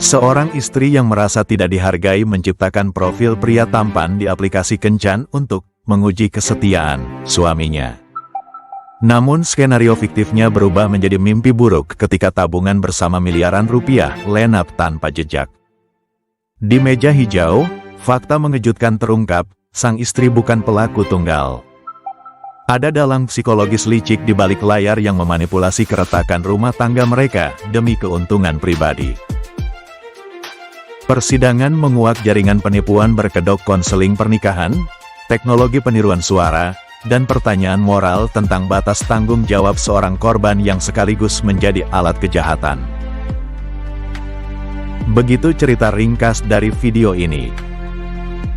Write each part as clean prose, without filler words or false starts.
Seorang istri yang merasa tidak dihargai menciptakan profil pria tampan di aplikasi kencan untuk menguji kesetiaan suaminya. Namun skenario fiktifnya berubah menjadi mimpi buruk ketika tabungan bersama miliaran rupiah lenyap tanpa jejak. Di meja hijau, fakta mengejutkan terungkap, sang istri bukan pelaku tunggal. Ada dalang psikologis licik di balik layar yang memanipulasi keretakan rumah tangga mereka demi keuntungan pribadi. Persidangan menguak jaringan penipuan berkedok konseling pernikahan, teknologi peniruan suara, dan pertanyaan moral tentang batas tanggung jawab seorang korban yang sekaligus menjadi alat kejahatan. Begitu cerita ringkas dari video ini.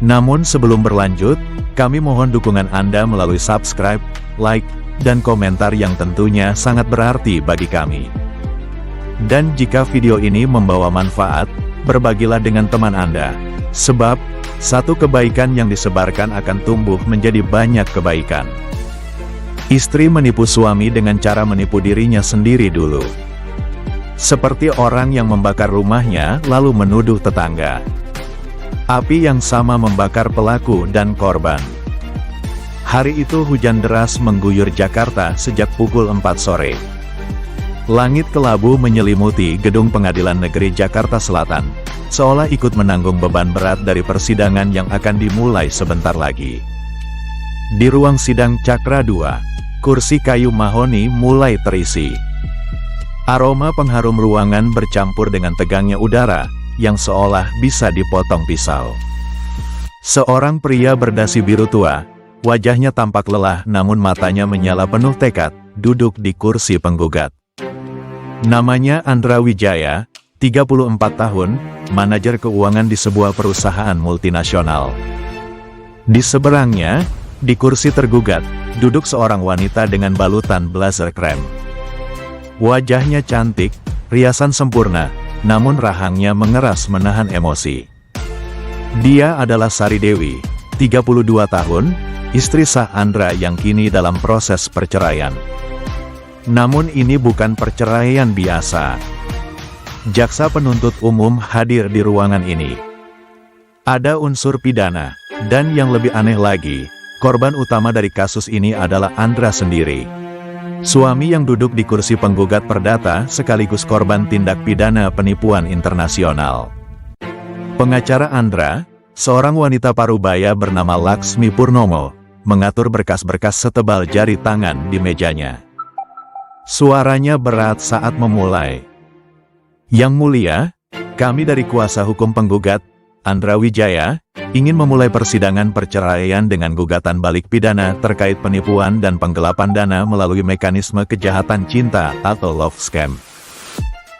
Namun sebelum berlanjut, kami mohon dukungan Anda melalui subscribe, like, dan komentar yang tentunya sangat berarti bagi kami. Dan jika video ini membawa manfaat, berbagilah dengan teman Anda, sebab satu kebaikan yang disebarkan akan tumbuh menjadi banyak kebaikan. Istri menipu suami dengan cara menipu dirinya sendiri dulu. Seperti orang yang membakar rumahnya lalu menuduh tetangga. Api yang sama membakar pelaku dan korban. Hari itu hujan deras mengguyur Jakarta sejak pukul 4 sore. Langit kelabu menyelimuti gedung Pengadilan Negeri Jakarta Selatan, seolah ikut menanggung beban berat dari persidangan yang akan dimulai sebentar lagi. Di ruang sidang Cakra 2, kursi kayu mahoni mulai terisi. Aroma pengharum ruangan bercampur dengan tegangnya udara, yang seolah bisa dipotong pisau. Seorang pria berdasi biru tua, wajahnya tampak lelah namun matanya menyala penuh tekad, duduk di kursi penggugat. Namanya Andra Wijaya, 34 tahun, manajer keuangan di sebuah perusahaan multinasional. Di seberangnya, di kursi tergugat, duduk seorang wanita dengan balutan blazer krem. Wajahnya cantik, riasan sempurna, namun rahangnya mengeras menahan emosi. Dia adalah Sari Dewi, 32 tahun, istri sah Andra yang kini dalam proses perceraian. Namun ini bukan perceraian biasa. Jaksa penuntut umum hadir di ruangan ini. Ada unsur pidana, dan yang lebih aneh lagi, korban utama dari kasus ini adalah Andra sendiri. Suami yang duduk di kursi penggugat perdata sekaligus korban tindak pidana penipuan internasional. Pengacara Andra, seorang wanita parubaya bernama Laksmi Purnomo, mengatur berkas-berkas setebal jari tangan di mejanya. Suaranya berat saat memulai. Yang mulia, kami dari kuasa hukum penggugat, Andra Wijaya, ingin memulai persidangan perceraian dengan gugatan balik pidana terkait penipuan dan penggelapan dana melalui mekanisme kejahatan cinta atau love scam.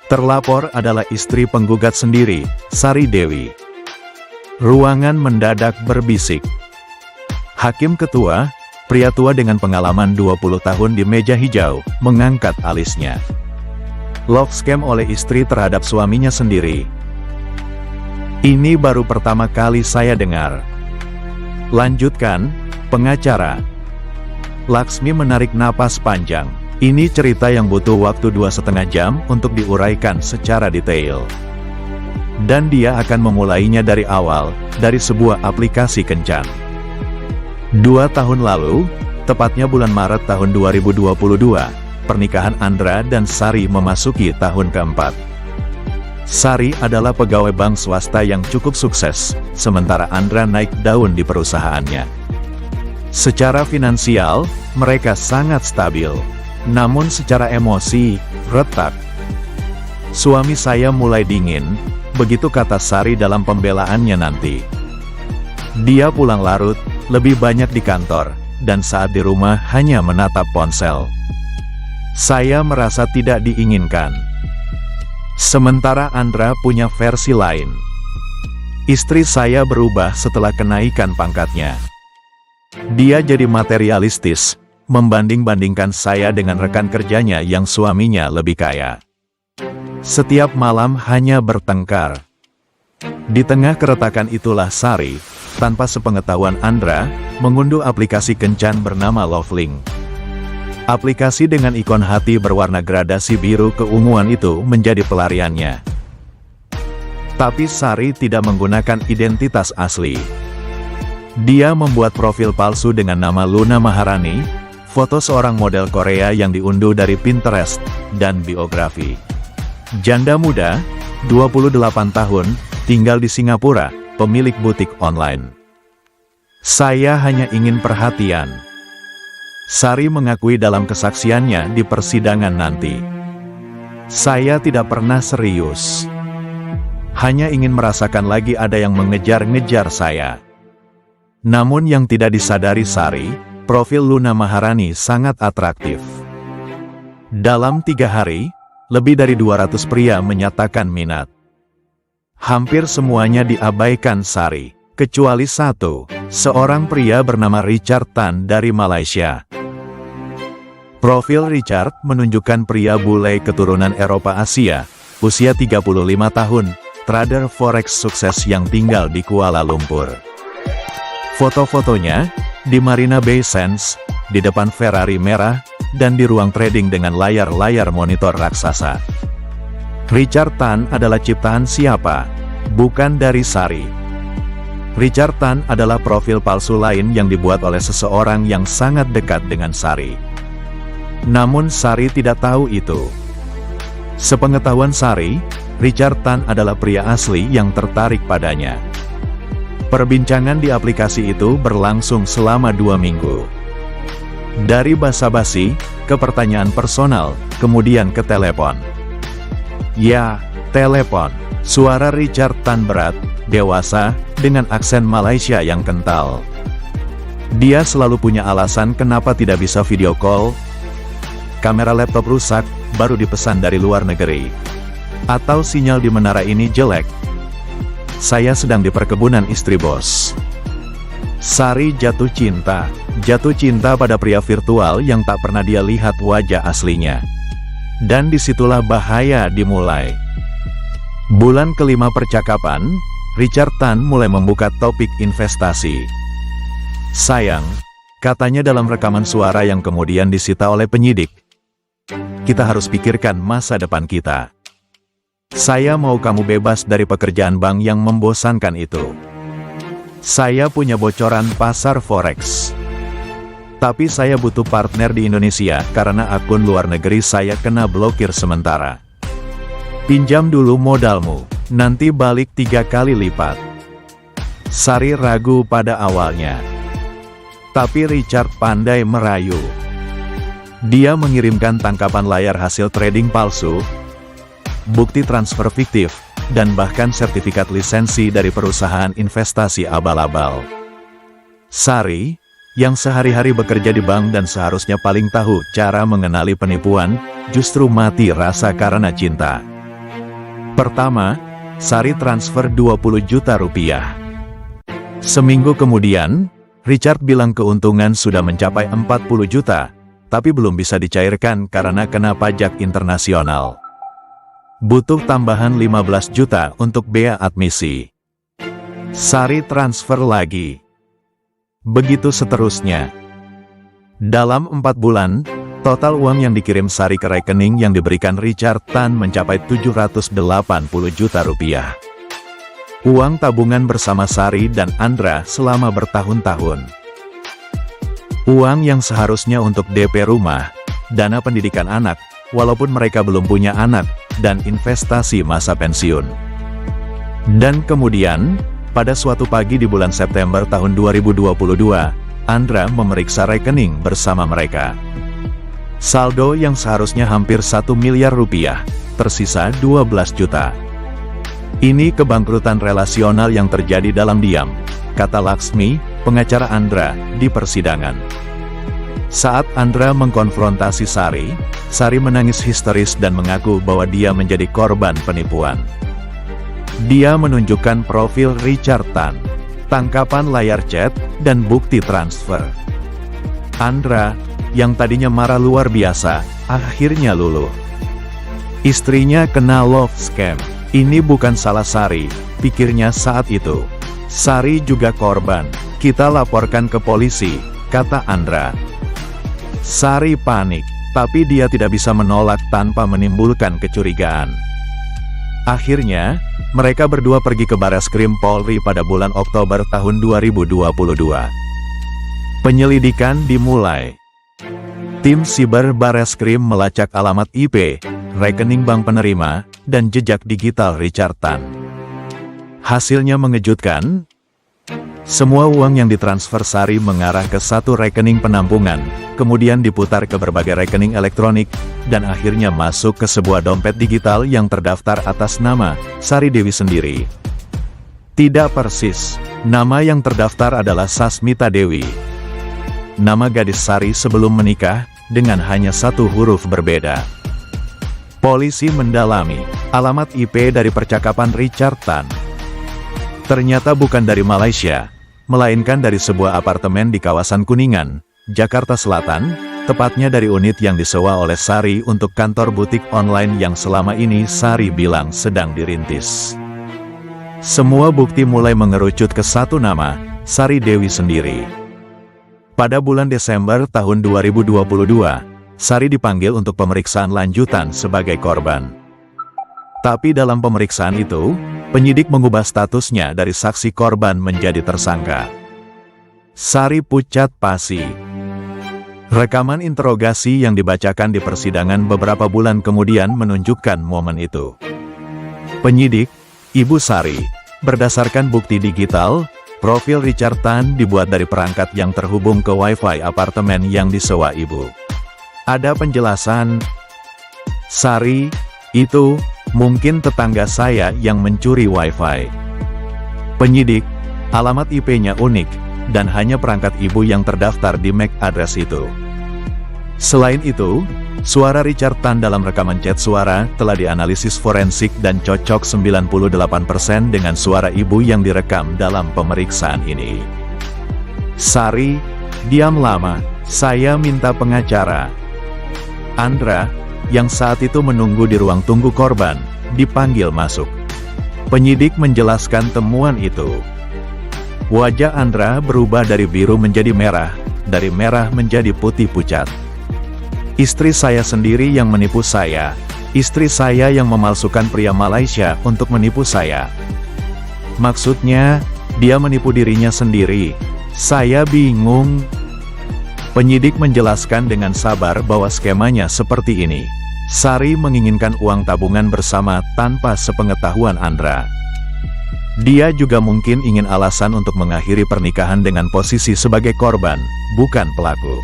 Terlapor adalah istri penggugat sendiri, Sari Dewi. Ruangan mendadak berbisik. Hakim ketua, pria tua dengan pengalaman 20 tahun di meja hijau, mengangkat alisnya. Love scam oleh istri terhadap suaminya sendiri. Ini baru pertama kali saya dengar. Lanjutkan, pengacara. Laksmi menarik napas panjang. Ini cerita yang butuh waktu 2,5 jam untuk diuraikan secara detail. Dan dia akan memulainya dari awal, dari sebuah aplikasi kencan. 2 tahun lalu, tepatnya bulan Maret tahun 2022, pernikahan Andra dan Sari memasuki tahun keempat. Sari adalah pegawai bank swasta yang cukup sukses, sementara Andra naik daun di perusahaannya. Secara finansial, mereka sangat stabil. Namun secara emosi, retak. Suami saya mulai dingin, begitu kata Sari dalam pembelaannya nanti. Dia pulang larut, lebih banyak di kantor, dan saat di rumah hanya menatap ponsel. Saya merasa tidak diinginkan. Sementara Andra punya versi lain. Istri saya berubah setelah kenaikan pangkatnya. Dia jadi materialistis, membanding-bandingkan saya dengan rekan kerjanya yang suaminya lebih kaya. Setiap malam hanya bertengkar. Di tengah keretakan itulah Sari, tanpa sepengetahuan Andra, mengunduh aplikasi kencan bernama Lovelink. Aplikasi dengan ikon hati berwarna gradasi biru keunguan itu menjadi pelariannya. Tapi Sari tidak menggunakan identitas asli. Dia membuat profil palsu dengan nama Luna Maharani, foto seorang model Korea yang diunduh dari Pinterest, dan biografi. Janda muda, 28 tahun, tinggal di Singapura, pemilik butik online. Saya hanya ingin perhatian. Sari mengakui dalam kesaksiannya di persidangan nanti. Saya tidak pernah serius. Hanya ingin merasakan lagi ada yang mengejar-ngejar saya. Namun yang tidak disadari Sari, profil Luna Maharani sangat atraktif. Dalam 3 hari, lebih dari 200 pria menyatakan minat. Hampir semuanya diabaikan Sari, kecuali satu, seorang pria bernama Richard Tan dari Malaysia. Profil Richard menunjukkan pria bule keturunan Eropa Asia, usia 35 tahun, trader forex sukses yang tinggal di Kuala Lumpur. Foto-fotonya, di Marina Bay Sands, di depan Ferrari merah, dan di ruang trading dengan layar-layar monitor raksasa. Richard Tan adalah ciptaan siapa? Bukan dari Sari. Richard Tan adalah profil palsu lain yang dibuat oleh seseorang yang sangat dekat dengan Sari. Namun Sari tidak tahu itu. Sepengetahuan Sari, Richard Tan adalah pria asli yang tertarik padanya. Perbincangan di aplikasi itu berlangsung selama 2 minggu. Dari basa-basi, ke pertanyaan personal, kemudian ke telepon. Ya, telepon. Suara Richard Tan berat, dewasa, dengan aksen Malaysia yang kental. Dia selalu punya alasan kenapa tidak bisa video call. Kamera laptop rusak, baru dipesan dari luar negeri. Atau sinyal di menara ini jelek. Saya sedang di perkebunan istri bos. Sari jatuh cinta pada pria virtual yang tak pernah dia lihat wajah aslinya. Dan disitulah bahaya dimulai. Bulan kelima percakapan, Richard Tan mulai membuka topik investasi. Sayang, katanya dalam rekaman suara yang kemudian disita oleh penyidik. Kita harus pikirkan masa depan kita. Saya mau kamu bebas dari pekerjaan bank yang membosankan itu. Saya punya bocoran pasar forex. Tapi saya butuh partner di Indonesia karena akun luar negeri saya kena blokir sementara. Pinjam dulu modalmu, nanti balik 3 kali lipat. Sari ragu pada awalnya. Tapi Richard pandai merayu. Dia mengirimkan tangkapan layar hasil trading palsu, bukti transfer fiktif, dan bahkan sertifikat lisensi dari perusahaan investasi abal-abal. Sari, yang sehari-hari bekerja di bank dan seharusnya paling tahu cara mengenali penipuan, justru mati rasa karena cinta. Pertama, Sari transfer 20 juta rupiah. Seminggu kemudian, Richard bilang keuntungan sudah mencapai 40 juta, tapi belum bisa dicairkan karena kena pajak internasional. Butuh tambahan 15 juta untuk bea admisi. Sari transfer lagi. Begitu seterusnya. Dalam 4 bulan, total uang yang dikirim Sari ke rekening yang diberikan Richard Tan mencapai 780 juta rupiah. Uang tabungan bersama Sari dan Andra selama bertahun-tahun. Uang yang seharusnya untuk DP rumah, dana pendidikan anak, walaupun mereka belum punya anak, dan investasi masa pensiun. Dan kemudian, pada suatu pagi di bulan September tahun 2022, Andra memeriksa rekening bersama mereka. Saldo yang seharusnya hampir 1 miliar rupiah, tersisa 12 juta. Ini kebangkrutan relasional yang terjadi dalam diam, kata Laksmi, pengacara Andra, di persidangan. Saat Andra mengkonfrontasi Sari, Sari menangis histeris dan mengaku bahwa dia menjadi korban penipuan. Dia menunjukkan profil Richard Tan, tangkapan layar chat, dan bukti transfer. Andra, yang tadinya marah luar biasa, akhirnya luluh. Istrinya kena love scam. Ini bukan salah Sari, pikirnya saat itu. Sari juga korban, kita laporkan ke polisi, kata Andra. Sari panik, tapi dia tidak bisa menolak tanpa menimbulkan kecurigaan. Akhirnya, mereka berdua pergi ke Bareskrim Polri pada bulan Oktober tahun 2022. Penyelidikan dimulai. Tim Siber Bareskrim melacak alamat IP, rekening bank penerima, dan jejak digital Richard Tan. Hasilnya mengejutkan. Semua uang yang ditransfer Sari mengarah ke satu rekening penampungan, kemudian diputar ke berbagai rekening elektronik, dan akhirnya masuk ke sebuah dompet digital yang terdaftar atas nama Sari Dewi sendiri. Tidak persis, nama yang terdaftar adalah Sasmita Dewi. Nama gadis Sari sebelum menikah, dengan hanya satu huruf berbeda. Polisi mendalami alamat IP dari percakapan Richard Tan. Ternyata bukan dari Malaysia, melainkan dari sebuah apartemen di kawasan Kuningan, Jakarta Selatan, tepatnya dari unit yang disewa oleh Sari untuk kantor butik online yang selama ini Sari bilang sedang dirintis. Semua bukti mulai mengerucut ke satu nama, Sari Dewi sendiri. Pada bulan Desember tahun 2022, Sari dipanggil untuk pemeriksaan lanjutan sebagai korban. Tapi dalam pemeriksaan itu, penyidik mengubah statusnya dari saksi korban menjadi tersangka. Sari pucat pasi. Rekaman interogasi yang dibacakan di persidangan beberapa bulan kemudian menunjukkan momen itu. Penyidik, Ibu Sari, berdasarkan bukti digital, profil Richard Tan dibuat dari perangkat yang terhubung ke Wi-Fi apartemen yang disewa ibu. Ada penjelasan, Sari, itu mungkin tetangga saya yang mencuri Wi-Fi. Penyidik, alamat IP-nya unik, dan hanya perangkat ibu yang terdaftar di MAC address itu. Selain itu, suara Richard Tan dalam rekaman chat suara telah dianalisis forensik dan cocok 98% dengan suara ibu yang direkam dalam pemeriksaan ini. Sari, diam lama, saya minta pengacara. Andra, yang saat itu menunggu di ruang tunggu korban, dipanggil masuk. Penyidik menjelaskan temuan itu. Wajah Andra berubah dari biru menjadi merah, dari merah menjadi putih pucat. Istri saya sendiri yang menipu saya, istri saya yang memalsukan pria Malaysia untuk menipu saya. Maksudnya, dia menipu dirinya sendiri. Saya bingung. Penyidik menjelaskan dengan sabar bahwa skemanya seperti ini. Sari menginginkan uang tabungan bersama tanpa sepengetahuan Andra. Dia juga mungkin ingin alasan untuk mengakhiri pernikahan dengan posisi sebagai korban, bukan pelaku.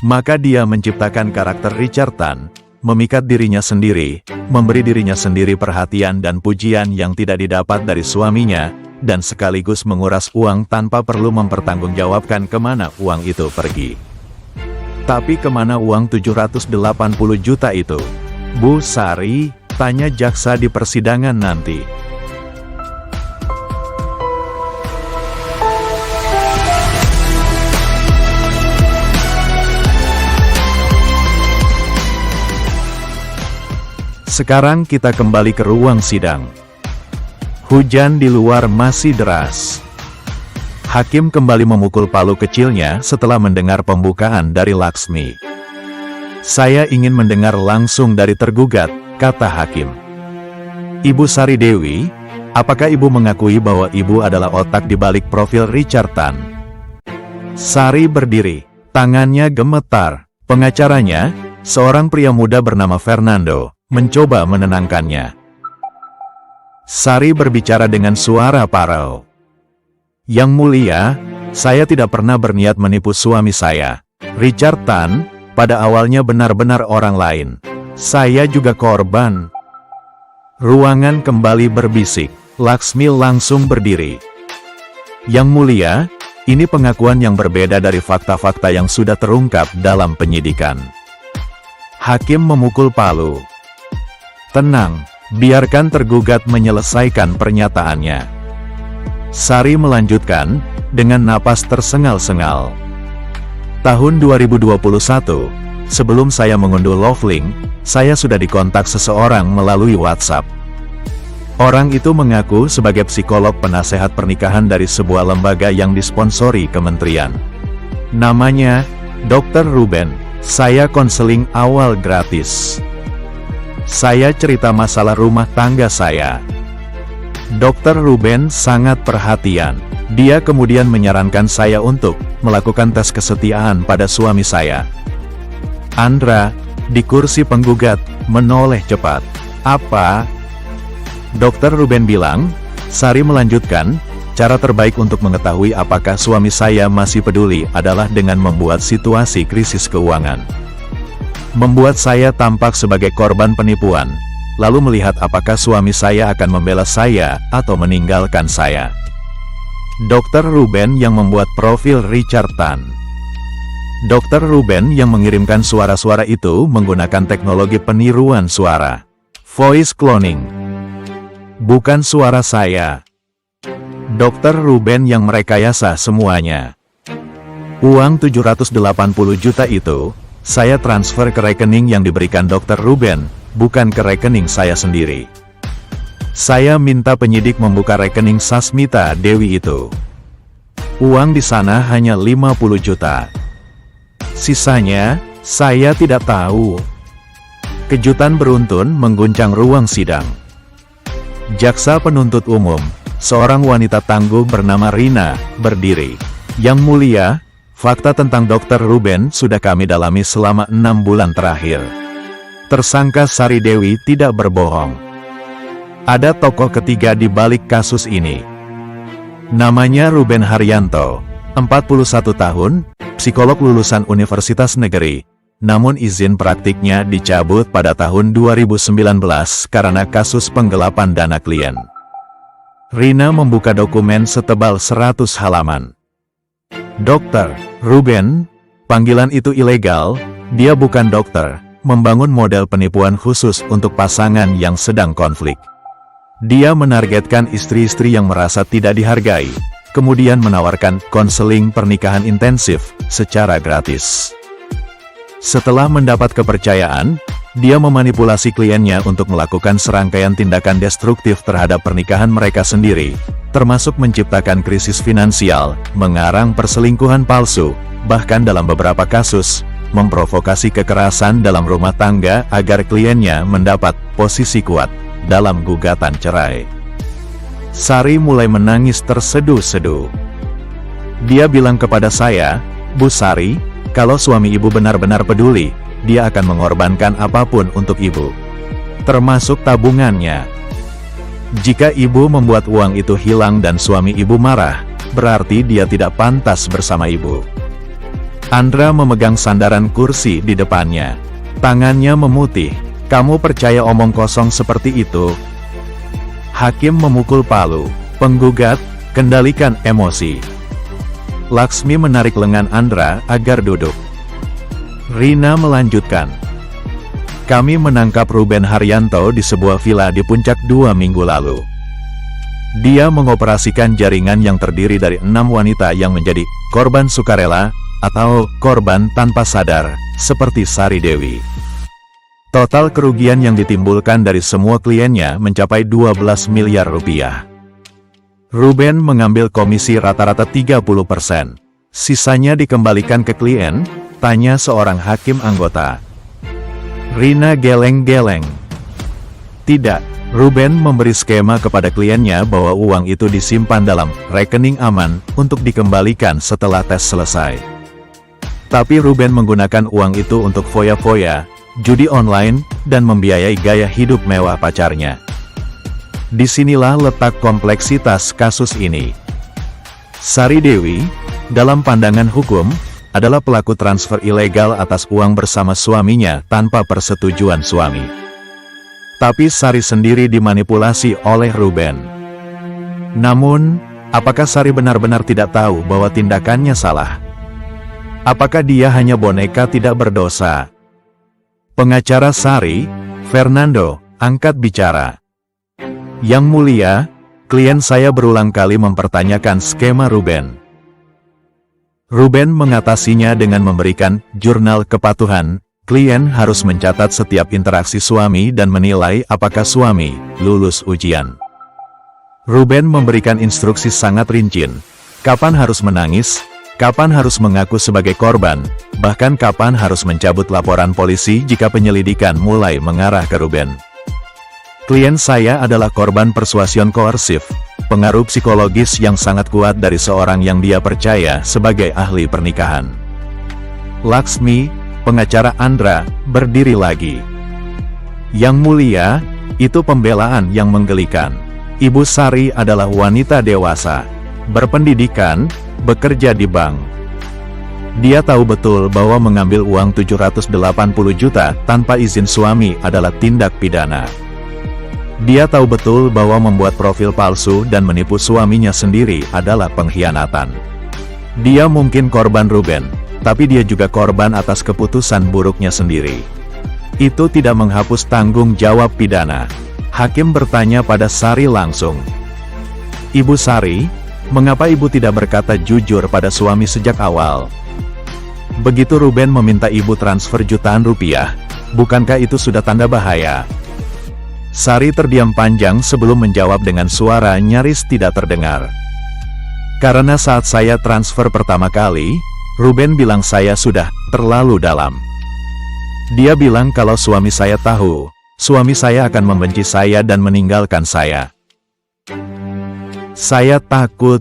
Maka dia menciptakan karakter Richard Tan, memikat dirinya sendiri, memberi dirinya sendiri perhatian dan pujian yang tidak didapat dari suaminya, dan sekaligus menguras uang tanpa perlu mempertanggungjawabkan kemana uang itu pergi. Tapi kemana uang 780 juta itu? Bu Sari, tanya jaksa di persidangan nanti. Sekarang kita kembali ke ruang sidang. Hujan di luar masih deras. Hakim kembali memukul palu kecilnya setelah mendengar pembukaan dari Laksmi. Saya ingin mendengar langsung dari tergugat, kata hakim. Ibu Sari Dewi, apakah ibu mengakui bahwa ibu adalah otak di balik profil Richard Tan? Sari berdiri, tangannya gemetar. Pengacaranya, seorang pria muda bernama Fernando, mencoba menenangkannya. Sari berbicara dengan suara parau. Yang mulia, saya tidak pernah berniat menipu suami saya. Richard Tan, pada awalnya benar-benar orang lain. Saya juga korban. Ruangan kembali berbisik. Laksmi langsung berdiri. Yang mulia, ini pengakuan yang berbeda dari fakta-fakta yang sudah terungkap dalam penyidikan. Hakim memukul palu. Tenang, biarkan tergugat menyelesaikan pernyataannya. Sari melanjutkan, dengan napas tersengal-sengal. Tahun 2021, sebelum saya mengunduh Lovelink, saya sudah dikontak seseorang melalui WhatsApp. Orang itu mengaku sebagai psikolog penasehat pernikahan dari sebuah lembaga yang disponsori kementerian. Namanya, Dr. Ruben. Saya konseling awal gratis. Saya cerita masalah rumah tangga saya. Dokter Ruben sangat perhatian. Dia kemudian menyarankan saya untuk melakukan tes kesetiaan pada suami saya. Andra, di kursi penggugat, menoleh cepat. Apa? Dokter Ruben bilang, Sari melanjutkan, cara terbaik untuk mengetahui apakah suami saya masih peduli adalah dengan membuat situasi krisis keuangan. Membuat saya tampak sebagai korban penipuan, lalu melihat apakah suami saya akan membela saya atau meninggalkan saya. Dokter Ruben yang membuat profil Richard Tan. Dokter Ruben yang mengirimkan suara-suara itu menggunakan teknologi peniruan suara. Voice cloning. Bukan suara saya. Dokter Ruben yang merekayasa semuanya. Uang 780 juta itu, saya transfer ke rekening yang diberikan Dokter Ruben, bukan ke rekening saya sendiri. Saya minta penyidik membuka rekening Sasmita Dewi itu. Uang di sana hanya 50 juta. Sisanya, saya tidak tahu. Kejutan beruntun mengguncang ruang sidang. Jaksa penuntut umum, seorang wanita tangguh bernama Rina, berdiri. Yang mulia, fakta tentang Dokter Ruben sudah kami dalami selama 6 bulan terakhir. Tersangka Sari Dewi tidak berbohong. Ada tokoh ketiga di balik kasus ini. Namanya Ruben Haryanto, 41 tahun, psikolog lulusan Universitas Negeri. Namun izin praktiknya dicabut pada tahun 2019 karena kasus penggelapan dana klien. Rina membuka dokumen setebal 100 halaman. Dokter Ruben, panggilan itu ilegal, dia bukan dokter, membangun model penipuan khusus untuk pasangan yang sedang konflik. Dia menargetkan istri-istri yang merasa tidak dihargai, kemudian menawarkan konseling pernikahan intensif secara gratis. Setelah mendapat kepercayaan, dia memanipulasi kliennya untuk melakukan serangkaian tindakan destruktif terhadap pernikahan mereka sendiri, termasuk menciptakan krisis finansial, mengarang perselingkuhan palsu, bahkan dalam beberapa kasus, memprovokasi kekerasan dalam rumah tangga agar kliennya mendapat posisi kuat dalam gugatan cerai. Sari mulai menangis terseduh-seduh. Dia bilang kepada saya, "Bu Sari, kalau suami ibu benar-benar peduli, dia akan mengorbankan apapun untuk ibu. Termasuk tabungannya. Jika ibu membuat uang itu hilang dan suami ibu marah, berarti dia tidak pantas bersama ibu." Andra memegang sandaran kursi di depannya. Tangannya memutih. "Kamu percaya omong kosong seperti itu?" Hakim memukul palu. Penggugat, kendalikan emosi. Laksmi menarik lengan Andra agar duduk. Rina melanjutkan. "Kami menangkap Ruben Haryanto di sebuah villa di Puncak 2 minggu lalu. Dia mengoperasikan jaringan yang terdiri dari 6 wanita yang menjadi korban sukarela atau korban tanpa sadar, seperti Sari Dewi. Total kerugian yang ditimbulkan dari semua kliennya mencapai 12 miliar rupiah. Ruben mengambil komisi rata-rata 30%. Sisanya dikembalikan ke klien, tanya seorang hakim anggota. Rina geleng-geleng. Tidak, Ruben memberi skema kepada kliennya bahwa uang itu disimpan dalam rekening aman untuk dikembalikan setelah tes selesai. Tapi Ruben menggunakan uang itu untuk foya-foya, judi online, dan membiayai gaya hidup mewah pacarnya. Disinilah letak kompleksitas kasus ini. Sari Dewi, dalam pandangan hukum, adalah pelaku transfer ilegal atas uang bersama suaminya tanpa persetujuan suami. Tapi Sari sendiri dimanipulasi oleh Ruben. Namun, apakah Sari benar-benar tidak tahu bahwa tindakannya salah? Apakah dia hanya boneka tidak berdosa? Pengacara Sari, Fernando, angkat bicara. "Yang mulia, klien saya berulang kali mempertanyakan skema Ruben. Ruben mengatasinya dengan memberikan jurnal kepatuhan. Klien harus mencatat setiap interaksi suami dan menilai apakah suami lulus ujian. Ruben memberikan instruksi sangat rinci. Kapan harus menangis, Kapan harus mengaku sebagai korban, bahkan kapan harus mencabut laporan polisi jika penyelidikan mulai mengarah ke Ruben. Klien saya adalah korban persuasion koersif, pengaruh psikologis yang sangat kuat dari seorang yang dia percaya sebagai ahli pernikahan. Laksmi, pengacara Andra, berdiri lagi. Yang mulia, itu pembelaan yang menggelikan. Ibu Sari adalah wanita dewasa, berpendidikan, bekerja di bank. Dia tahu betul bahwa mengambil uang 780 juta tanpa izin suami adalah tindak pidana. Dia tahu betul bahwa membuat profil palsu dan menipu suaminya sendiri adalah pengkhianatan. Dia mungkin korban Ruben, tapi dia juga korban atas keputusan buruknya sendiri. Itu tidak menghapus tanggung jawab pidana. Hakim bertanya pada Sari langsung. Ibu Sari, mengapa ibu tidak berkata jujur pada suami sejak awal? Begitu Ruben meminta ibu transfer jutaan rupiah, bukankah itu sudah tanda bahaya? Sari terdiam panjang sebelum menjawab dengan suara nyaris tidak terdengar. Karena saat saya transfer pertama kali, Ruben bilang saya sudah terlalu dalam. Dia bilang kalau suami saya tahu, suami saya akan membenci saya dan meninggalkan saya. Saya takut.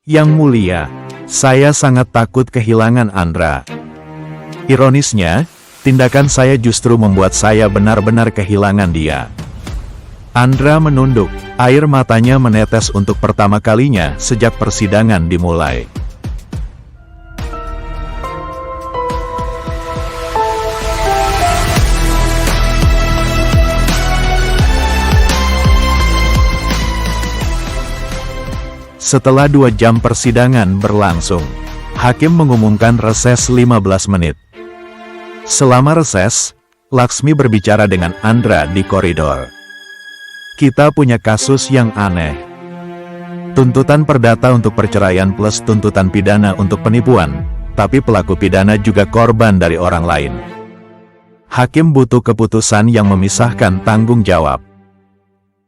Yang mulia, saya sangat takut kehilangan Andra. Ironisnya, tindakan saya justru membuat saya benar-benar kehilangan dia. Andra menunduk, air matanya menetes untuk pertama kalinya sejak persidangan dimulai. Setelah 2 jam persidangan berlangsung, hakim mengumumkan reses 15 menit. Selama reses, Laksmi berbicara dengan Andra di koridor. Kita punya kasus yang aneh. Tuntutan perdata untuk perceraian plus tuntutan pidana untuk penipuan, tapi pelaku pidana juga korban dari orang lain. Hakim butuh keputusan yang memisahkan tanggung jawab.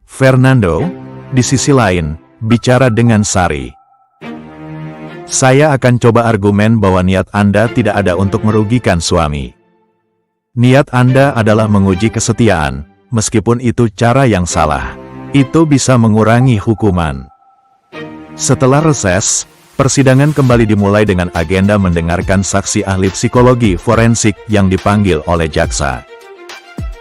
Fernando, di sisi lain, bicara dengan Sari. Saya akan coba argumen bahwa niat Anda tidak ada untuk merugikan suami. Niat Anda adalah menguji kesetiaan, meskipun itu cara yang salah. Itu bisa mengurangi hukuman. Setelah reses, persidangan kembali dimulai dengan agenda mendengarkan saksi ahli psikologi forensik yang dipanggil oleh jaksa.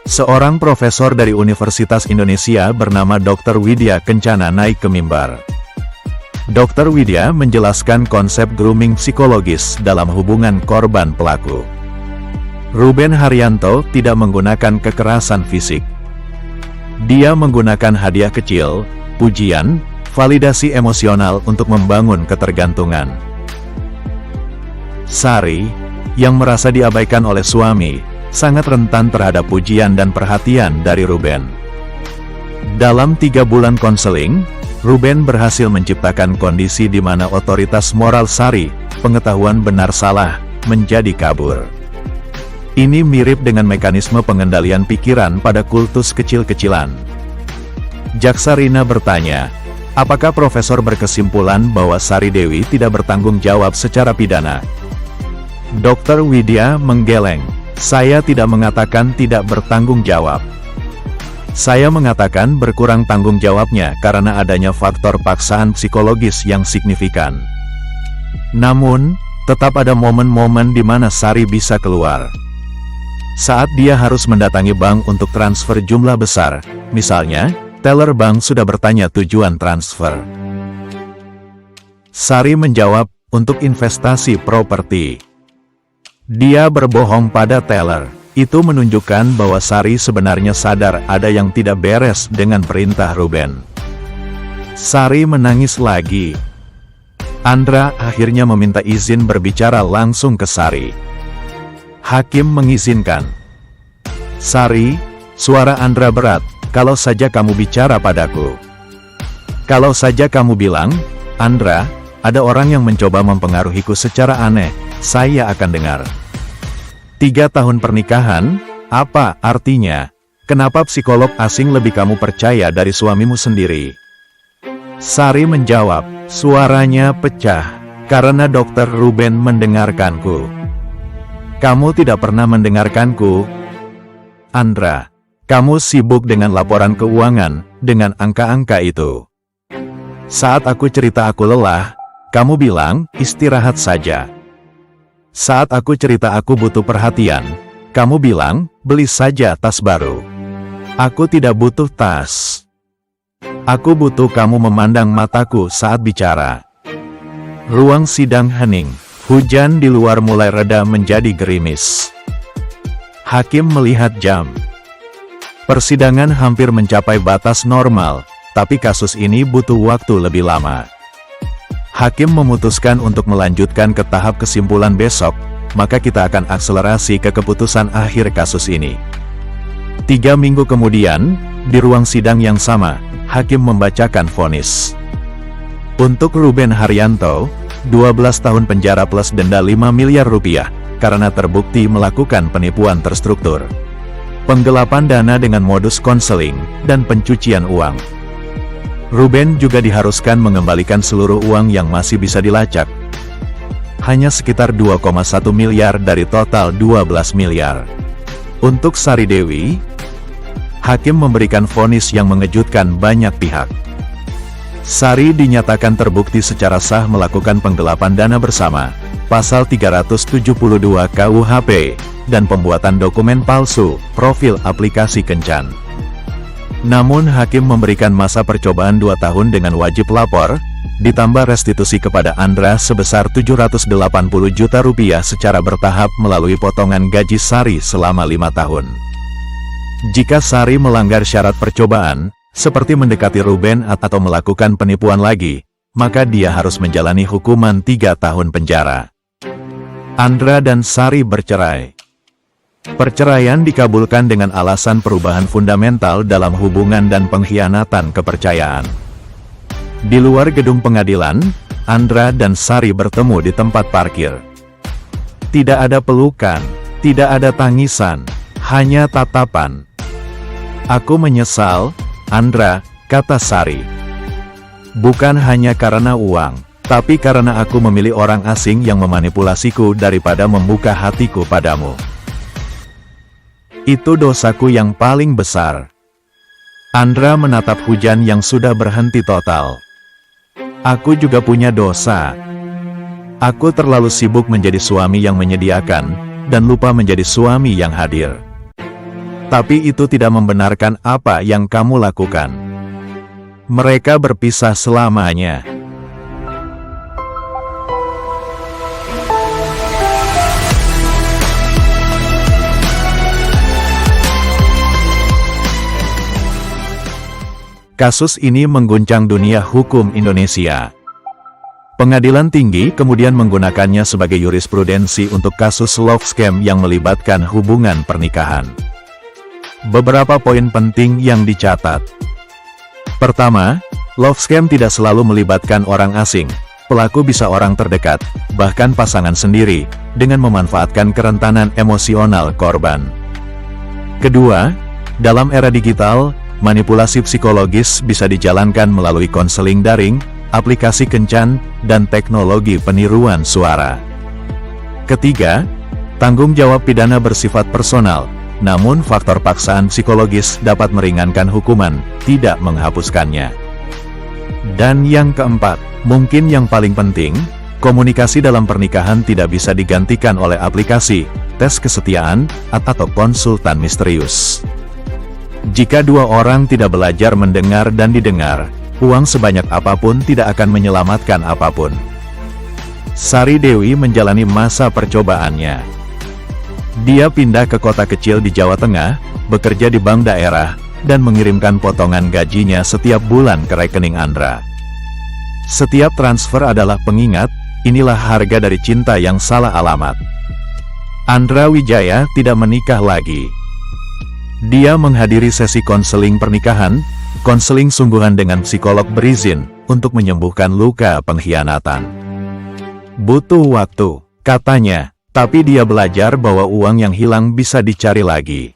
Seorang profesor dari Universitas Indonesia bernama Dr. Widya Kencana naik ke mimbar. Dr. Widya menjelaskan konsep grooming psikologis dalam hubungan korban pelaku. Ruben Haryanto tidak menggunakan kekerasan fisik. Dia menggunakan hadiah kecil, pujian, validasi emosional untuk membangun ketergantungan. Sari, yang merasa diabaikan oleh suami, sangat rentan terhadap pujian dan perhatian dari Ruben. Dalam 3 bulan konseling, Ruben berhasil menciptakan kondisi di mana otoritas moral Sari, pengetahuan benar salah, menjadi kabur. Ini mirip dengan mekanisme pengendalian pikiran pada kultus kecil-kecilan. Jaksa Rina bertanya, apakah profesor berkesimpulan bahwa Sari Dewi tidak bertanggung jawab secara pidana? Dr. Widya menggeleng. Saya tidak mengatakan tidak bertanggung jawab. Saya mengatakan berkurang tanggung jawabnya karena adanya faktor paksaan psikologis yang signifikan. Namun, tetap ada momen-momen di mana Sari bisa keluar. Saat dia harus mendatangi bank untuk transfer jumlah besar, misalnya, teller bank sudah bertanya tujuan transfer. Sari menjawab, untuk investasi properti. Dia berbohong pada teller. Itu menunjukkan bahwa Sari sebenarnya sadar ada yang tidak beres dengan perintah Ruben. Sari menangis lagi. Andra akhirnya meminta izin berbicara langsung ke Sari. Hakim mengizinkan. Sari, suara Andra berat, kalau saja kamu bicara padaku. Kalau saja kamu bilang, Andra, ada orang yang mencoba mempengaruhiku secara aneh, saya akan dengar. 3 tahun pernikahan, apa artinya? Kenapa psikolog asing lebih kamu percaya dari suamimu sendiri? Sari menjawab, suaranya pecah. Karena Dr. Ruben mendengarkanku. Kamu tidak pernah mendengarkanku, Andra. Kamu sibuk dengan laporan keuangan, dengan angka-angka itu. Saat aku cerita aku lelah, kamu bilang, istirahat saja. Saat aku cerita aku butuh perhatian, kamu bilang, beli saja tas baru. Aku tidak butuh tas. Aku butuh kamu memandang mataku saat bicara. Ruang sidang hening. Hujan di luar mulai reda menjadi gerimis. Hakim melihat jam. Persidangan hampir mencapai batas normal, tapi kasus ini butuh waktu lebih lama. Hakim memutuskan untuk melanjutkan ke tahap kesimpulan besok, maka kita akan akselerasi ke keputusan akhir kasus ini. 3 minggu kemudian, di ruang sidang yang sama, hakim membacakan vonis. Untuk Ruben Haryanto, 12 tahun penjara plus denda 5 miliar rupiah, karena terbukti melakukan penipuan terstruktur, penggelapan dana dengan modus konseling, dan pencucian uang. Ruben juga diharuskan mengembalikan seluruh uang yang masih bisa dilacak. Hanya sekitar 2,1 miliar dari total 12 miliar. Untuk Sari Dewi, hakim memberikan vonis yang mengejutkan banyak pihak. Sari dinyatakan terbukti secara sah melakukan penggelapan dana bersama, pasal 372 KUHP, dan pembuatan dokumen palsu, profil aplikasi kencan. Namun hakim memberikan masa percobaan 2 tahun dengan wajib lapor, ditambah restitusi kepada Andra sebesar 780 juta rupiah secara bertahap melalui potongan gaji Sari selama 5 tahun. Jika Sari melanggar syarat percobaan, seperti mendekati Ruben atau melakukan penipuan lagi, maka dia harus menjalani hukuman 3 tahun penjara. Andra dan Sari bercerai. Perceraian dikabulkan dengan alasan perubahan fundamental dalam hubungan dan pengkhianatan kepercayaan. Di luar gedung pengadilan, Andra dan Sari bertemu di tempat parkir. Tidak ada pelukan, tidak ada tangisan, hanya tatapan. Aku menyesal, Andra, kata Sari. Bukan hanya karena uang, tapi karena aku memilih orang asing yang memanipulasiku daripada membuka hatiku padamu. Itu dosaku yang paling besar. Andra menatap hujan yang sudah berhenti total. Aku juga punya dosa. Aku terlalu sibuk menjadi suami yang menyediakan, dan lupa menjadi suami yang hadir. Tapi itu tidak membenarkan apa yang kamu lakukan. Mereka berpisah selamanya. Kasus ini mengguncang dunia hukum Indonesia. Pengadilan Tinggi kemudian menggunakannya sebagai jurisprudensi untuk kasus love scam yang melibatkan hubungan pernikahan. Beberapa poin penting yang dicatat. Pertama, love scam tidak selalu melibatkan orang asing. Pelaku bisa orang terdekat, bahkan pasangan sendiri, dengan memanfaatkan kerentanan emosional korban. Kedua, dalam era digital, manipulasi psikologis bisa dijalankan melalui konseling daring, aplikasi kencan, dan teknologi peniruan suara. Ketiga, tanggung jawab pidana bersifat personal. Namun faktor paksaan psikologis dapat meringankan hukuman, tidak menghapuskannya. Dan yang keempat, mungkin yang paling penting, komunikasi dalam pernikahan tidak bisa digantikan oleh aplikasi, tes kesetiaan, atau konsultan misterius. Jika dua orang tidak belajar mendengar dan didengar, uang sebanyak apapun tidak akan menyelamatkan apapun. Sari Dewi menjalani masa percobaannya. Dia pindah ke kota kecil di Jawa Tengah, bekerja di bank daerah, dan mengirimkan potongan gajinya setiap bulan ke rekening Andra. Setiap transfer adalah pengingat, inilah harga dari cinta yang salah alamat. Andra Wijaya tidak menikah lagi. Dia menghadiri sesi konseling pernikahan, konseling sungguhan dengan psikolog berizin, untuk menyembuhkan luka pengkhianatan. Butuh waktu, katanya. Tapi dia belajar bahwa uang yang hilang bisa dicari lagi.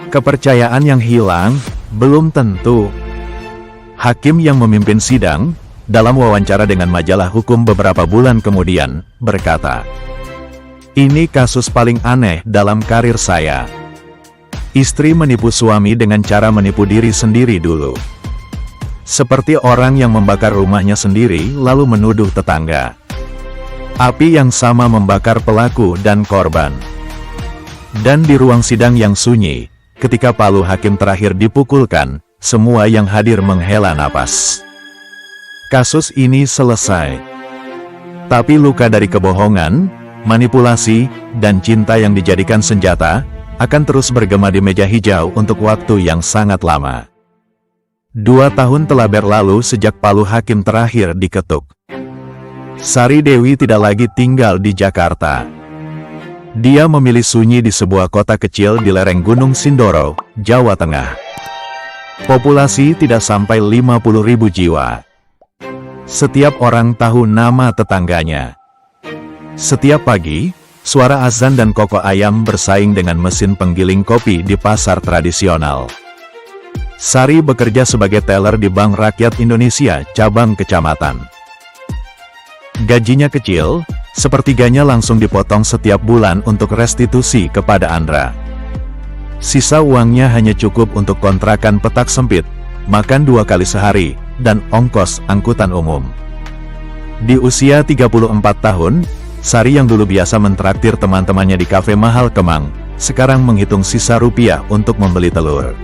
Kepercayaan yang hilang, belum tentu. Hakim yang memimpin sidang, dalam wawancara dengan majalah hukum beberapa bulan kemudian, berkata, "Ini kasus paling aneh dalam karir saya. Istri menipu suami dengan cara menipu diri sendiri dulu. Seperti orang yang membakar rumahnya sendiri lalu menuduh tetangga. Api yang sama membakar pelaku dan korban." Dan di ruang sidang yang sunyi, ketika palu hakim terakhir dipukulkan, semua yang hadir menghela napas. Kasus ini selesai. Tapi luka dari kebohongan, manipulasi, dan cinta yang dijadikan senjata, akan terus bergema di meja hijau untuk waktu yang sangat lama. 2 tahun telah berlalu sejak palu hakim terakhir diketuk. Sari Dewi tidak lagi tinggal di Jakarta. Dia memilih sunyi di sebuah kota kecil di lereng Gunung Sindoro, Jawa Tengah. Populasi tidak sampai 50.000 jiwa. Setiap orang tahu nama tetangganya. Setiap pagi, suara azan dan kokok ayam bersaing dengan mesin penggiling kopi di pasar tradisional. Sari bekerja sebagai teller di Bank Rakyat Indonesia, cabang kecamatan. Gajinya kecil, sepertiganya langsung dipotong setiap bulan untuk restitusi kepada Andra. Sisa uangnya hanya cukup untuk kontrakan petak sempit, makan 2 kali sehari, dan ongkos angkutan umum. Di usia 34 tahun, Sari yang dulu biasa mentraktir teman-temannya di kafe mahal Kemang, sekarang menghitung sisa rupiah untuk membeli telur.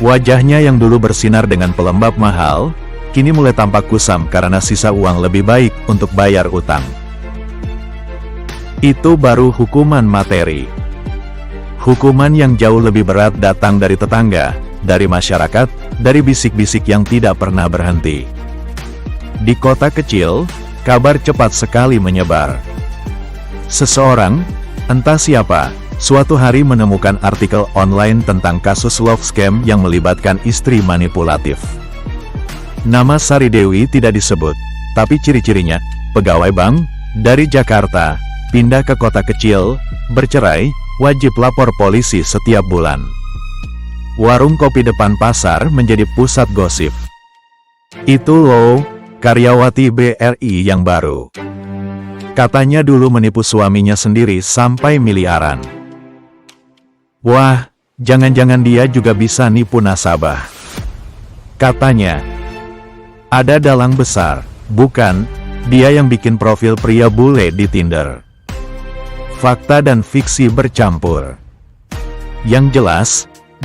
Wajahnya yang dulu bersinar dengan pelembab mahal, kini mulai tampak kusam karena sisa uang lebih baik untuk bayar utang. Itu baru hukuman materi. Hukuman yang jauh lebih berat datang dari tetangga, dari masyarakat, dari bisik-bisik yang tidak pernah berhenti. Di kota kecil, kabar cepat sekali menyebar. Seseorang, entah siapa, suatu hari menemukan artikel online tentang kasus love scam yang melibatkan istri manipulatif. Nama Sari Dewi tidak disebut, tapi ciri-cirinya, pegawai bank, dari Jakarta, pindah ke kota kecil, bercerai, wajib lapor polisi setiap bulan. Warung kopi depan pasar menjadi pusat gosip. Itu loh, karyawati BRI yang baru. Katanya dulu menipu suaminya sendiri sampai miliaran. Wah, jangan-jangan dia juga bisa nipu nasabah. Katanya, ada dalang besar, bukan, dia yang bikin profil pria bule di Tinder. Fakta dan fiksi bercampur. Yang jelas,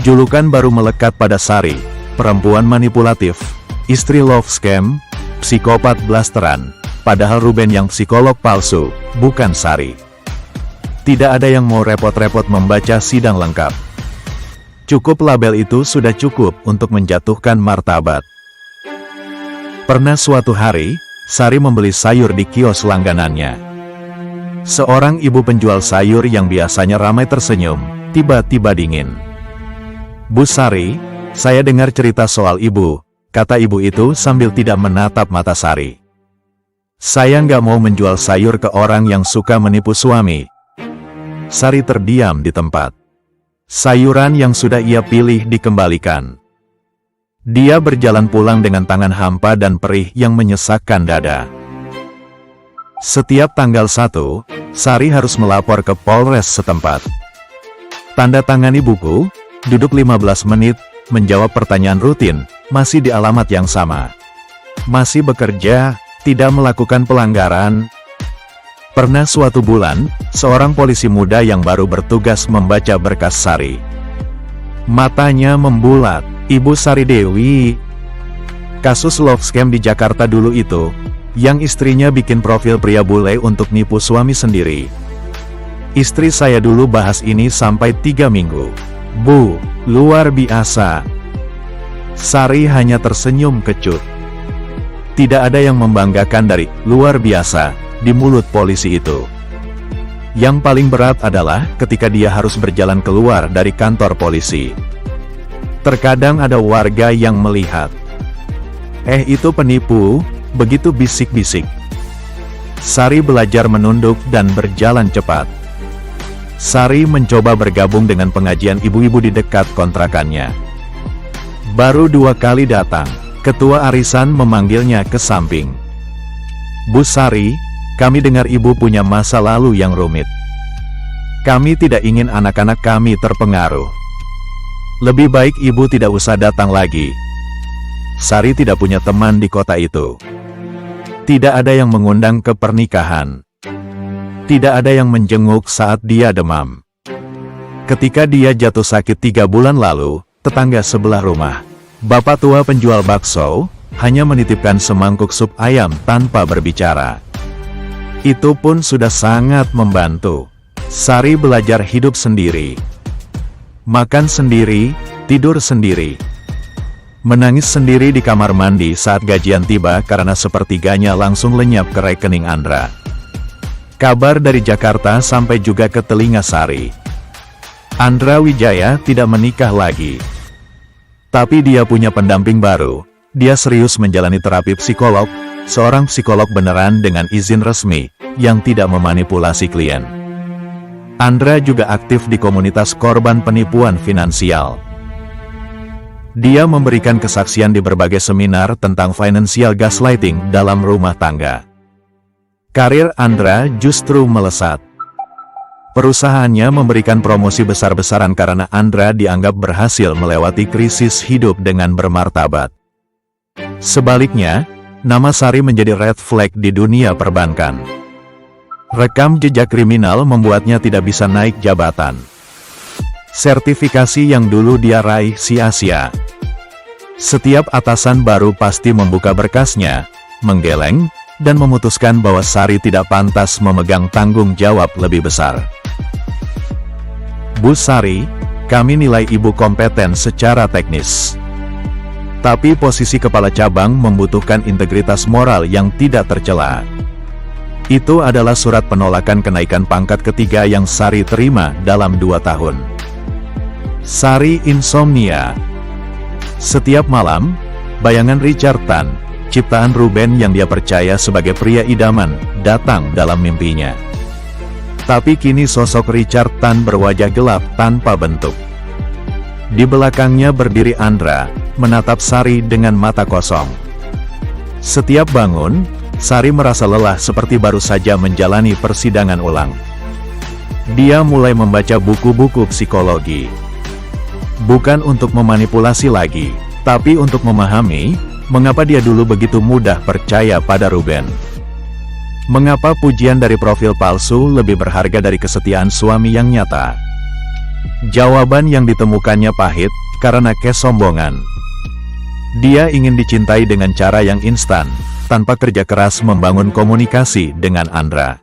julukan baru melekat pada Sari, perempuan manipulatif, istri love scam, psikopat blasteran, padahal Ruben yang psikolog palsu, bukan Sari. Tidak ada yang mau repot-repot membaca sidang lengkap. Cukup label itu sudah cukup untuk menjatuhkan martabat. Pernah suatu hari, Sari membeli sayur di kios langganannya. Seorang ibu penjual sayur yang biasanya ramai tersenyum, tiba-tiba dingin. "Bu Sari, saya dengar cerita soal ibu," kata ibu itu sambil tidak menatap mata Sari. "Saya nggak mau menjual sayur ke orang yang suka menipu suami." Sari terdiam di tempat. Sayuran yang sudah ia pilih dikembalikan. Dia berjalan pulang dengan tangan hampa dan perih yang menyesakkan dada. Setiap tanggal 1, Sari harus melapor ke Polres setempat. Tanda tangani buku, duduk 15 menit, menjawab pertanyaan rutin, masih di alamat yang sama. Masih bekerja, tidak melakukan pelanggaran. Pernah suatu bulan, seorang polisi muda yang baru bertugas membaca berkas Sari. Matanya membulat, "Ibu Sari Dewi, kasus love scam di Jakarta dulu itu, yang istrinya bikin profil pria bule untuk nipu suami sendiri. Istri saya dulu bahas ini sampai 3 minggu. Bu, luar biasa." Sari hanya tersenyum kecut. Tidak ada yang membanggakan dari "luar biasa" di mulut polisi itu. Yang paling berat adalah ketika dia harus berjalan keluar dari kantor polisi. Terkadang ada warga yang melihat. Itu penipu," begitu bisik-bisik. Sari belajar menunduk dan berjalan cepat. Sari mencoba bergabung dengan pengajian ibu-ibu di dekat kontrakannya. Baru 2 kali datang, Ketua arisan memanggilnya ke samping. Bu Sari, kami dengar ibu punya masa lalu yang rumit. Kami tidak ingin anak-anak kami terpengaruh. Lebih baik ibu tidak usah datang lagi. Sari tidak punya teman di kota itu. Tidak ada yang mengundang ke pernikahan. Tidak ada yang menjenguk saat dia demam. Ketika dia jatuh sakit 3 bulan lalu, tetangga sebelah rumah, bapak tua penjual bakso, hanya menitipkan semangkuk sup ayam tanpa berbicara. Itu pun sudah sangat membantu. Sari belajar hidup sendiri. Makan sendiri, tidur sendiri. Menangis sendiri di kamar mandi saat gajian tiba karena sepertiganya langsung lenyap ke rekening Andra. Kabar dari Jakarta sampai juga ke telinga Sari. Andra Wijaya tidak menikah lagi. Tapi dia punya pendamping baru. Dia serius menjalani terapi psikolog, seorang psikolog beneran dengan izin resmi, yang tidak memanipulasi klien. Andra juga aktif di komunitas korban penipuan finansial. Dia memberikan kesaksian di berbagai seminar tentang financial gaslighting dalam rumah tangga. Karir Andra justru melesat. Perusahaannya memberikan promosi besar-besaran karena Andra dianggap berhasil melewati krisis hidup dengan bermartabat. Sebaliknya, nama Sari menjadi red flag di dunia perbankan. Rekam jejak kriminal membuatnya tidak bisa naik jabatan. Sertifikasi yang dulu dia raih sia-sia. Setiap atasan baru pasti membuka berkasnya, menggeleng, dan memutuskan bahwa Sari tidak pantas memegang tanggung jawab lebih besar. Bu Sari, kami nilai ibu kompeten secara teknis. Tapi posisi kepala cabang membutuhkan integritas moral yang tidak tercela. Itu adalah surat penolakan kenaikan pangkat ketiga yang Sari terima dalam 2 tahun. Sari insomnia. Setiap malam, bayangan Richard Tan, ciptaan Ruben yang dia percaya sebagai pria idaman, datang dalam mimpinya. Tapi kini sosok Richard Tan berwajah gelap tanpa bentuk. Di belakangnya berdiri Andra, menatap Sari dengan mata kosong. Setiap bangun, Sari merasa lelah seperti baru saja menjalani persidangan ulang. Dia mulai membaca buku-buku psikologi. Bukan untuk memanipulasi lagi, tapi untuk memahami, mengapa dia dulu begitu mudah percaya pada Ruben. Mengapa pujian dari profil palsu lebih berharga dari kesetiaan suami yang nyata? Jawaban yang ditemukannya pahit, karena kesombongan. Dia ingin dicintai dengan cara yang instan, tanpa kerja keras membangun komunikasi dengan Andra.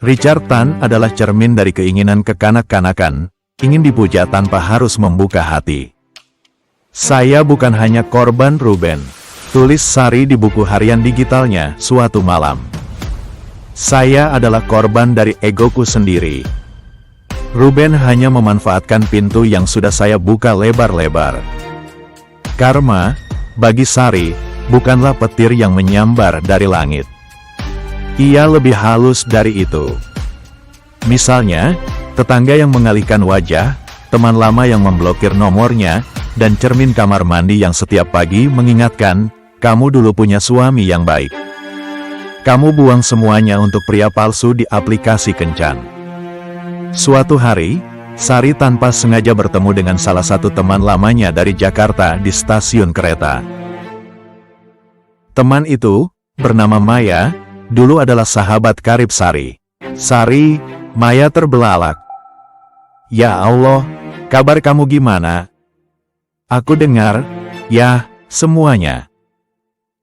Richard Tan adalah cermin dari keinginan kekanak-kanakan, ingin dipuja tanpa harus membuka hati. Saya bukan hanya korban Ruben, tulis Sari di buku harian digitalnya suatu malam. Saya adalah korban dari egoku sendiri. Ruben hanya memanfaatkan pintu yang sudah saya buka lebar-lebar. Karma, bagi Sari, bukanlah petir yang menyambar dari langit. Ia lebih halus dari itu. Misalnya, tetangga yang mengalihkan wajah, teman lama yang memblokir nomornya, dan cermin kamar mandi yang setiap pagi mengingatkan, kamu dulu punya suami yang baik. Kamu buang semuanya untuk pria palsu di aplikasi kencan. Suatu hari, Sari tanpa sengaja bertemu dengan salah satu teman lamanya dari Jakarta di stasiun kereta. Teman itu, bernama Maya, dulu adalah sahabat karib Sari. Sari, Maya terbelalak. Ya Allah, kabar kamu gimana? Aku dengar, ya, semuanya.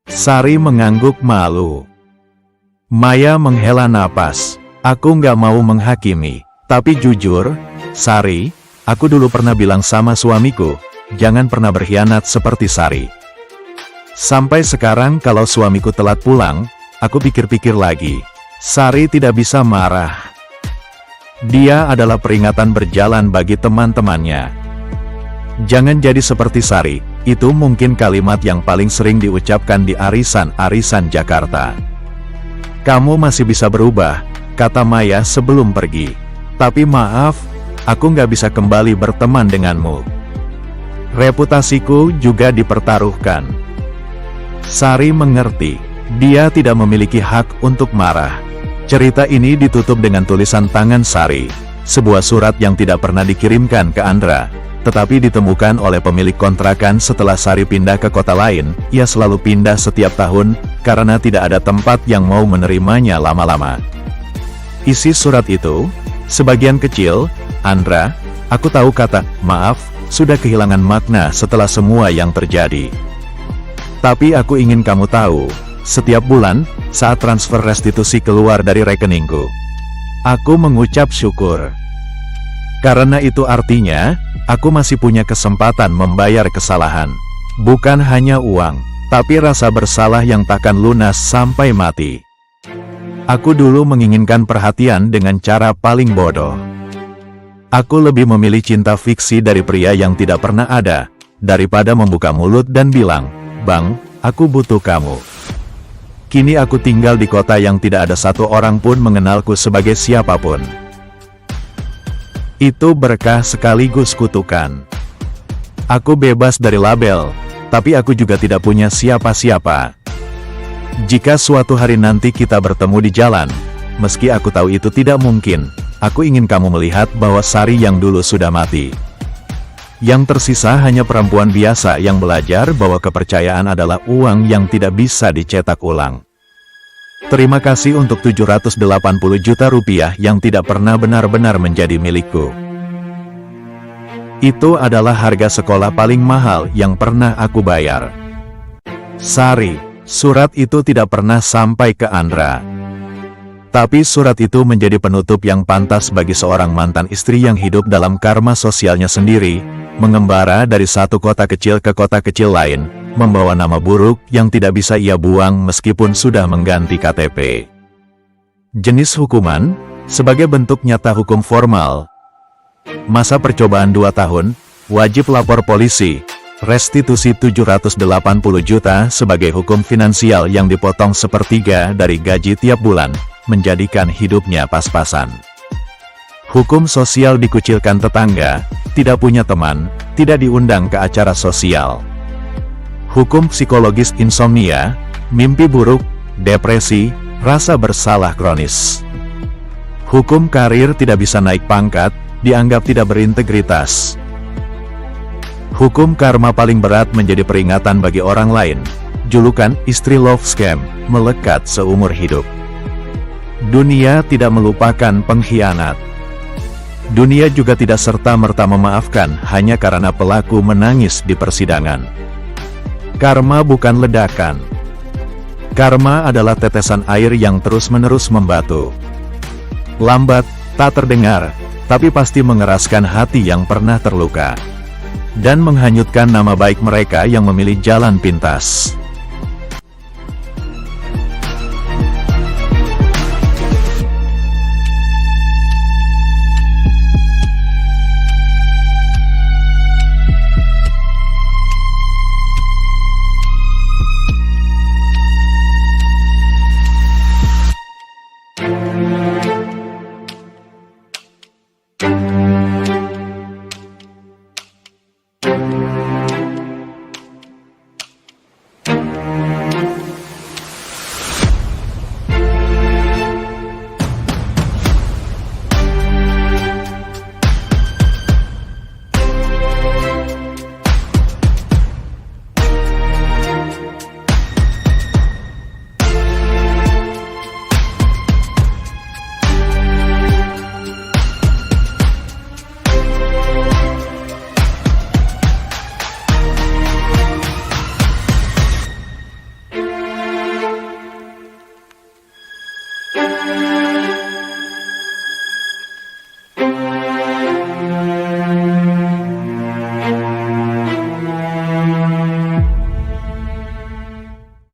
Sari mengangguk malu. Maya menghela napas. Aku nggak mau menghakimi, tapi jujur, Sari, aku dulu pernah bilang sama suamiku, jangan pernah berkhianat seperti Sari. Sampai sekarang kalau suamiku telat pulang, aku pikir-pikir lagi. Sari tidak bisa marah. Dia adalah peringatan berjalan bagi teman-temannya. Jangan jadi seperti Sari, itu mungkin kalimat yang paling sering diucapkan di arisan-arisan Jakarta. Kamu masih bisa berubah, kata Maya sebelum pergi. Tapi maaf, aku nggak bisa kembali berteman denganmu. Reputasiku juga dipertaruhkan. Sari mengerti. Dia tidak memiliki hak untuk marah. Cerita ini ditutup dengan tulisan tangan Sari. Sebuah surat yang tidak pernah dikirimkan ke Andra, tetapi ditemukan oleh pemilik kontrakan setelah Sari pindah ke kota lain. Ia selalu pindah setiap tahun, karena tidak ada tempat yang mau menerimanya lama-lama. Isi surat itu, sebagian kecil, Andra, aku tahu kata, maaf, sudah kehilangan makna setelah semua yang terjadi. Tapi aku ingin kamu tahu, setiap bulan, saat transfer restitusi keluar dari rekeningku, aku mengucap syukur. Karena itu artinya, aku masih punya kesempatan membayar kesalahan. Bukan hanya uang, tapi rasa bersalah yang takkan lunas sampai mati. Aku dulu menginginkan perhatian dengan cara paling bodoh. Aku lebih memilih cinta fiksi dari pria yang tidak pernah ada, daripada membuka mulut dan bilang, Bang, aku butuh kamu. Kini aku tinggal di kota yang tidak ada satu orang pun mengenalku sebagai siapapun. Itu berkah sekaligus kutukan. Aku bebas dari label, tapi aku juga tidak punya siapa-siapa. Jika suatu hari nanti kita bertemu di jalan, meski aku tahu itu tidak mungkin, aku ingin kamu melihat bahwa Sari yang dulu sudah mati. Yang tersisa hanya perempuan biasa yang belajar bahwa kepercayaan adalah uang yang tidak bisa dicetak ulang. Terima kasih untuk 780 juta rupiah yang tidak pernah benar-benar menjadi milikku. Itu adalah harga sekolah paling mahal yang pernah aku bayar. Sari, surat itu tidak pernah sampai ke Andra. Tapi surat itu menjadi penutup yang pantas bagi seorang mantan istri yang hidup dalam karma sosialnya sendiri, mengembara dari satu kota kecil ke kota kecil lain, membawa nama buruk yang tidak bisa ia buang meskipun sudah mengganti KTP. Jenis hukuman, sebagai bentuk nyata hukum formal. Masa percobaan 2 tahun, wajib lapor polisi, restitusi 780 juta sebagai hukum finansial yang dipotong 1/3 dari gaji tiap bulan, menjadikan hidupnya pas-pasan. Hukum sosial dikucilkan tetangga, tidak punya teman, tidak diundang ke acara sosial. Hukum psikologis insomnia, mimpi buruk, depresi, rasa bersalah kronis. Hukum karir tidak bisa naik pangkat, dianggap tidak berintegritas. Hukum karma paling berat menjadi peringatan bagi orang lain. Julukan istri love scam, melekat seumur hidup. Dunia tidak melupakan pengkhianat. Dunia juga tidak serta-merta memaafkan hanya karena pelaku menangis di persidangan. Karma bukan ledakan. Karma adalah tetesan air yang terus-menerus membatu. Lambat, tak terdengar, tapi pasti mengeraskan hati yang pernah terluka. Dan menghanyutkan nama baik mereka yang memilih jalan pintas.